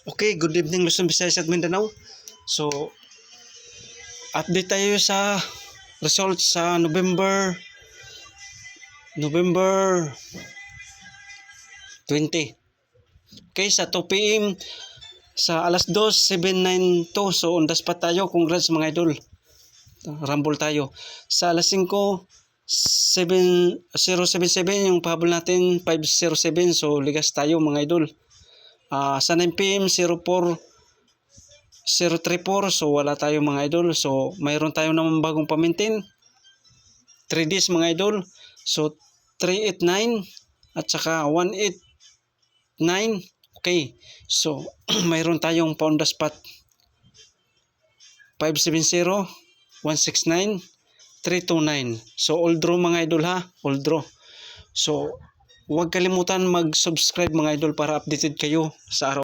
Okay, good evening Luzon, Visayas at Mindanao. So, update tayo sa results sa November 20. Okay, sa 2 PM sa alas 2:792. So, on the spot tayo. Congrats mga idol. Rumble tayo. Sa alas 5:077 yung pahabol natin 507. So, ligas tayo mga idol. Sa 9 PM 034, so wala tayo mga idol. So mayroon tayo naman bagong pamintin 3 days mga idol. So 389 at saka 189. Okay, so mayroon tayong pound the spot 570, 169, 329. So all draw mga idol ha, all draw. So huwag kalimutan mag-subscribe mga idol para updated kayo sa araw.